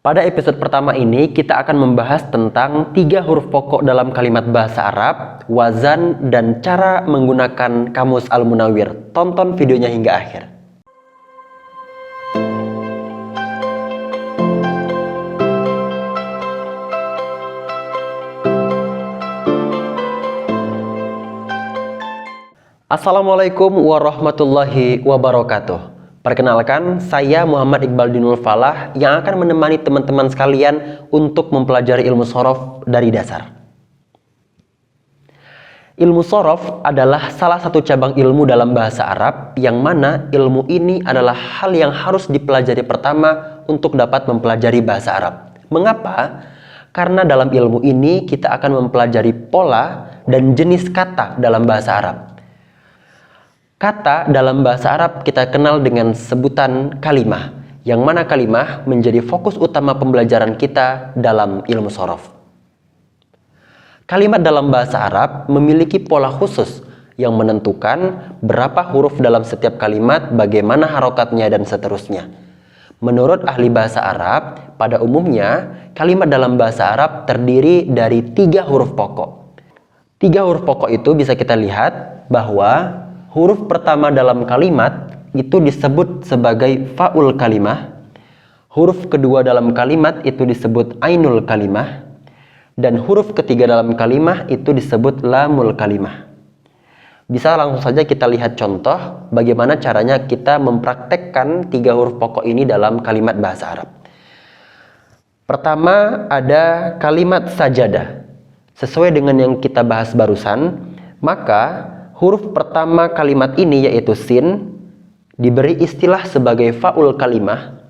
Pada episode pertama ini kita akan membahas tentang 3 huruf pokok dalam kalimat bahasa Arab, wazan, dan cara menggunakan Kamus Al-Munawwir. Tonton videonya hingga akhir. Assalamualaikum warahmatullahi wabarakatuh. Perkenalkan, saya Muhammad Iqbal Dinul Falah yang akan menemani teman-teman sekalian untuk mempelajari ilmu shorof dari dasar. Ilmu shorof adalah salah satu cabang ilmu dalam bahasa Arab yang mana ilmu ini adalah hal yang harus dipelajari pertama untuk dapat mempelajari bahasa Arab. Mengapa? Karena dalam ilmu ini kita akan mempelajari pola dan jenis kata dalam bahasa Arab. Kata dalam bahasa Arab kita kenal dengan sebutan kalimah, yang mana kalimah menjadi fokus utama pembelajaran kita dalam ilmu shorof. Kalimat dalam bahasa Arab memiliki pola khusus yang menentukan berapa huruf dalam setiap kalimat, bagaimana harokatnya, dan seterusnya. Menurut ahli bahasa Arab, pada umumnya kalimat dalam bahasa Arab terdiri dari 3 huruf pokok. 3 huruf pokok itu bisa kita lihat bahwa huruf pertama dalam kalimat itu disebut sebagai fa'ul kalimah. Huruf kedua dalam kalimat itu disebut ainul kalimah. Dan huruf ketiga dalam kalimah itu disebut lamul kalimah. Bisa langsung saja kita lihat contoh bagaimana caranya kita mempraktekkan 3 huruf pokok ini dalam kalimat bahasa Arab. Pertama ada kalimat sajadah. Sesuai dengan yang kita bahas barusan, maka huruf pertama kalimat ini yaitu sin diberi istilah sebagai fa'ul kalimah.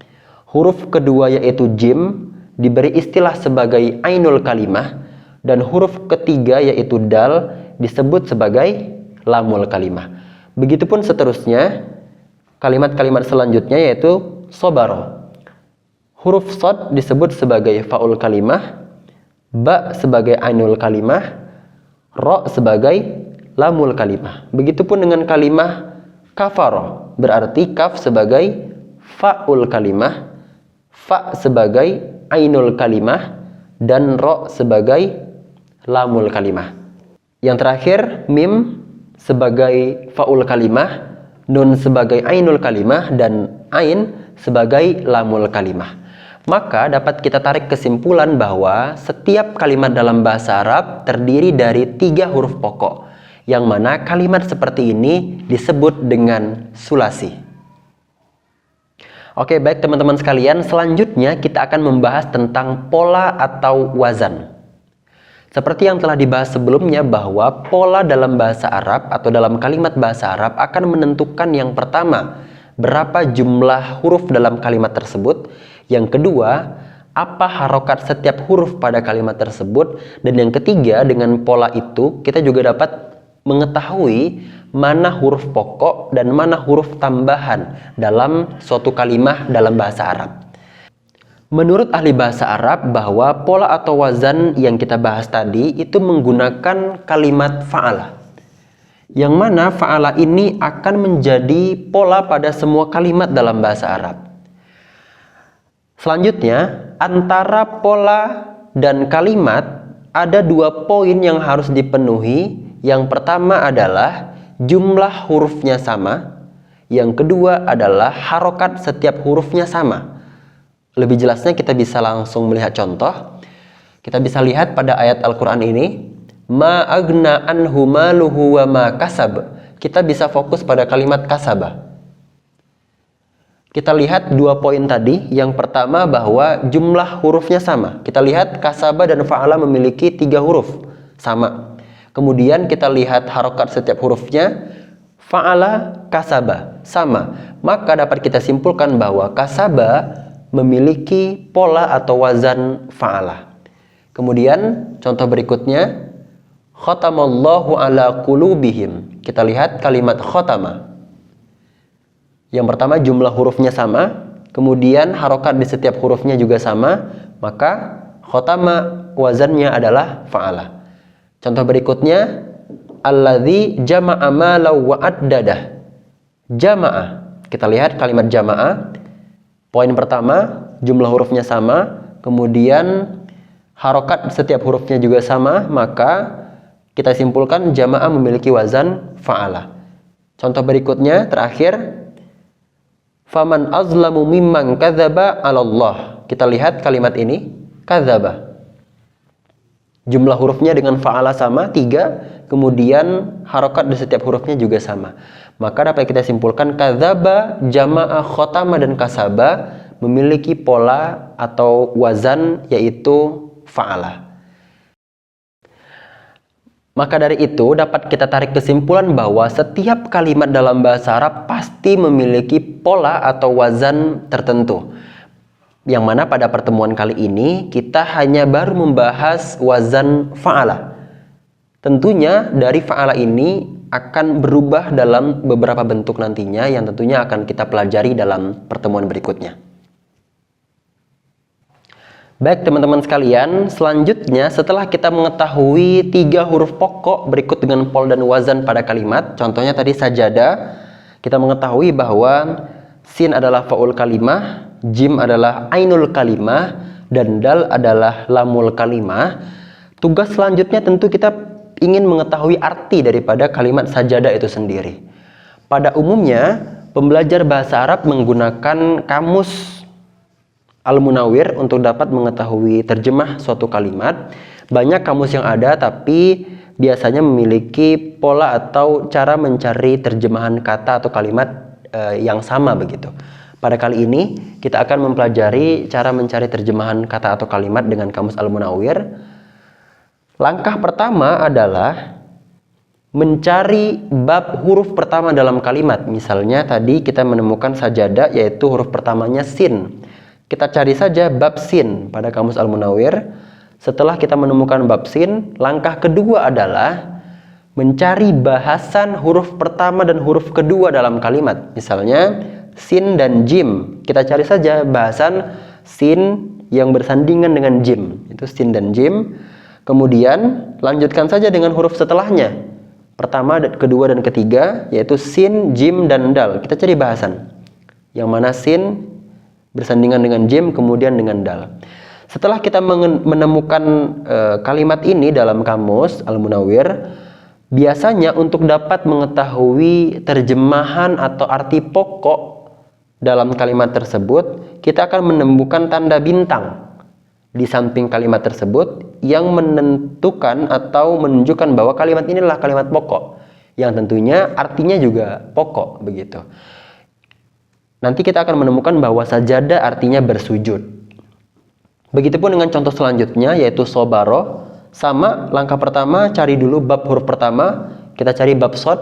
Huruf kedua yaitu jim diberi istilah sebagai ainul kalimah. Dan huruf ketiga yaitu dal disebut sebagai lamul kalimah. Begitupun seterusnya kalimat-kalimat selanjutnya yaitu sobaro. Huruf sod disebut sebagai fa'ul kalimah, ba sebagai ainul kalimah, ro sebagai lamul kalimah. Begitupun dengan kalimah kafaro, berarti kaf sebagai fa'ul kalimah, fa sebagai ainul kalimah, dan ro sebagai lamul kalimah. Yang terakhir mim sebagai fa'ul kalimah, nun sebagai ainul kalimah, dan ain sebagai lamul kalimah. Maka dapat kita tarik kesimpulan bahwa setiap kalimat dalam bahasa Arab terdiri dari 3 huruf pokok, yang mana kalimat seperti ini disebut dengan sulasi. Oke, baik teman-teman sekalian, selanjutnya kita akan membahas tentang pola atau wazan. Seperti yang telah dibahas sebelumnya bahwa pola dalam bahasa Arab atau dalam kalimat bahasa Arab akan menentukan yang pertama, berapa jumlah huruf dalam kalimat tersebut. Yang kedua, apa harokat setiap huruf pada kalimat tersebut. Dan yang ketiga, dengan pola itu kita juga dapat mengetahui mana huruf pokok dan mana huruf tambahan dalam suatu kalimah dalam bahasa Arab. Menurut ahli bahasa Arab bahwa pola atau wazan yang kita bahas tadi itu menggunakan kalimat fa'ala, yang mana fa'ala ini akan menjadi pola pada semua kalimat dalam bahasa Arab. Selanjutnya, antara pola dan kalimat ada 2 poin yang harus dipenuhi. Yang pertama adalah jumlah hurufnya sama. Yang kedua adalah harokat setiap hurufnya sama. Lebih jelasnya kita bisa langsung melihat contoh. Kita bisa lihat pada ayat Al-Quran ini, ma agna anhu maluhu wa ma kasab. Kita bisa fokus pada kalimat kasabah. Kita lihat 2 poin tadi. Yang pertama bahwa jumlah hurufnya sama. Kita lihat kasabah dan fa'ala memiliki 3 huruf sama. Kemudian kita lihat harokat setiap hurufnya, fa'ala, kasaba, sama. Maka dapat kita simpulkan bahwa kasaba memiliki pola atau wazan fa'ala. Kemudian contoh berikutnya, khatamallahu ala qulubihim. Kita lihat kalimat khatama. Yang pertama jumlah hurufnya sama, kemudian harokat di setiap hurufnya juga sama, maka khatama wazannya adalah fa'ala. Contoh berikutnya, alladzi jama'a malau wa addadah. Jama'a. Kita lihat kalimat jama'a. Poin pertama, jumlah hurufnya sama, kemudian harokat setiap hurufnya juga sama, maka kita simpulkan jamaah memiliki wazan fa'ala. Contoh berikutnya terakhir, faman azlamu mimman kadzaba 'ala Allah. Kita lihat kalimat ini, kadzaba. Jumlah hurufnya dengan fa'ala sama 3, kemudian harokat di setiap hurufnya juga sama. Maka dapat kita simpulkan kadzaba, jamaah, khotama dan kasaba memiliki pola atau wazan yaitu fa'ala. Maka dari itu dapat kita tarik kesimpulan bahwa setiap kalimat dalam bahasa Arab pasti memiliki pola atau wazan tertentu. Yang mana pada pertemuan kali ini kita hanya baru membahas wazan fa'ala. Tentunya dari fa'ala ini akan berubah dalam beberapa bentuk nantinya yang tentunya akan kita pelajari dalam pertemuan berikutnya. Baik teman-teman sekalian, selanjutnya setelah kita mengetahui 3 huruf pokok berikut dengan pol dan wazan pada kalimat, contohnya tadi sajadah, kita mengetahui bahwa sin adalah faul kalimah, jim adalah ainul kalimah, dan dal adalah lamul kalimah. Tugas selanjutnya tentu kita ingin mengetahui arti daripada kalimat sajadah itu sendiri. Pada umumnya, pembelajar bahasa Arab menggunakan kamus Al-Munawwir untuk dapat mengetahui terjemah suatu kalimat. Banyak kamus yang ada, tapi biasanya memiliki pola atau cara mencari terjemahan kata atau kalimat yang sama begitu. Pada kali ini kita akan mempelajari cara mencari terjemahan kata atau kalimat dengan kamus Al-Munawwir. Langkah pertama adalah mencari bab huruf pertama dalam kalimat. Misalnya tadi kita menemukan sajadah yaitu huruf pertamanya sin. Kita cari saja bab sin pada kamus Al-Munawwir. Setelah kita menemukan bab sin, langkah kedua adalah mencari bahasan huruf pertama dan huruf kedua dalam kalimat. Misalnya sin dan jim. Kita cari saja bahasan sin yang bersandingan dengan jim. Itu sin dan jim. Kemudian lanjutkan saja dengan huruf setelahnya. Pertama, kedua, dan ketiga, yaitu sin, jim, dan dal. Kita cari bahasan. Yang mana sin bersandingan dengan jim, kemudian dengan dal. Setelah kita menemukan kalimat ini dalam kamus Al-Munawwir, biasanya untuk dapat mengetahui terjemahan atau arti pokok dalam kalimat tersebut, kita akan menemukan tanda bintang di samping kalimat tersebut yang menentukan atau menunjukkan bahwa kalimat ini adalah kalimat pokok, yang tentunya artinya juga pokok begitu. Nanti kita akan menemukan bahwa sajadah artinya bersujud. Begitupun dengan contoh selanjutnya yaitu sobaro. Sama, langkah pertama cari dulu bab huruf pertama, kita cari bab sod.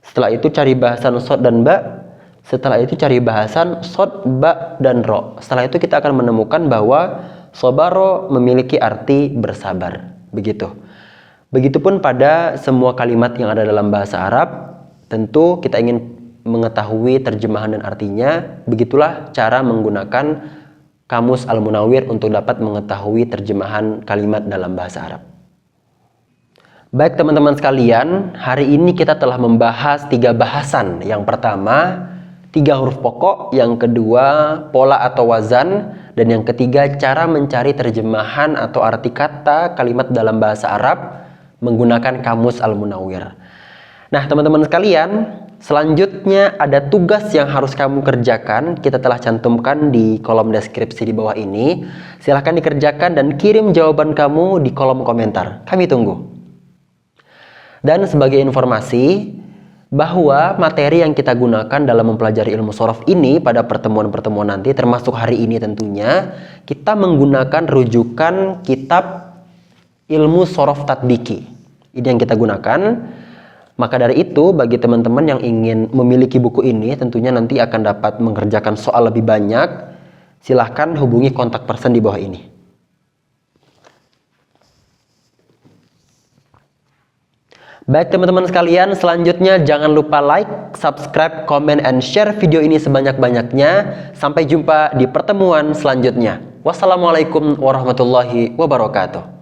Setelah itu cari bahasan sod dan ba. Setelah itu cari bahasan sod, ba, dan ro. Setelah itu kita akan menemukan bahwa sobaro memiliki arti bersabar. Begitu. Begitupun pada semua kalimat yang ada dalam bahasa Arab, tentu kita ingin mengetahui terjemahan dan artinya. Begitulah cara menggunakan kamus Al-Munawwir untuk dapat mengetahui terjemahan kalimat dalam bahasa Arab. Baik teman-teman sekalian, hari ini kita telah membahas 3 bahasan. Yang pertama, 3 huruf pokok, yang kedua pola atau wazan, dan yang ketiga cara mencari terjemahan atau arti kata kalimat dalam bahasa Arab menggunakan kamus Al-Munawwir. Nah teman-teman sekalian, selanjutnya ada tugas yang harus kamu kerjakan. Kita telah cantumkan di kolom deskripsi di bawah ini. Silahkan dikerjakan dan kirim jawaban kamu di kolom komentar. Kami tunggu. Dan sebagai informasi bahwa materi yang kita gunakan dalam mempelajari ilmu shorof ini pada pertemuan-pertemuan nanti, termasuk hari ini tentunya, kita menggunakan rujukan kitab ilmu shorof tatbiki. Ini yang kita gunakan. Maka dari itu, bagi teman-teman yang ingin memiliki buku ini, tentunya nanti akan dapat mengerjakan soal lebih banyak. Silahkan hubungi kontak person di bawah ini. Baik teman-teman sekalian, selanjutnya jangan lupa like, subscribe, comment, and share video ini sebanyak-banyaknya. Sampai jumpa di pertemuan selanjutnya. Wassalamualaikum warahmatullahi wabarakatuh.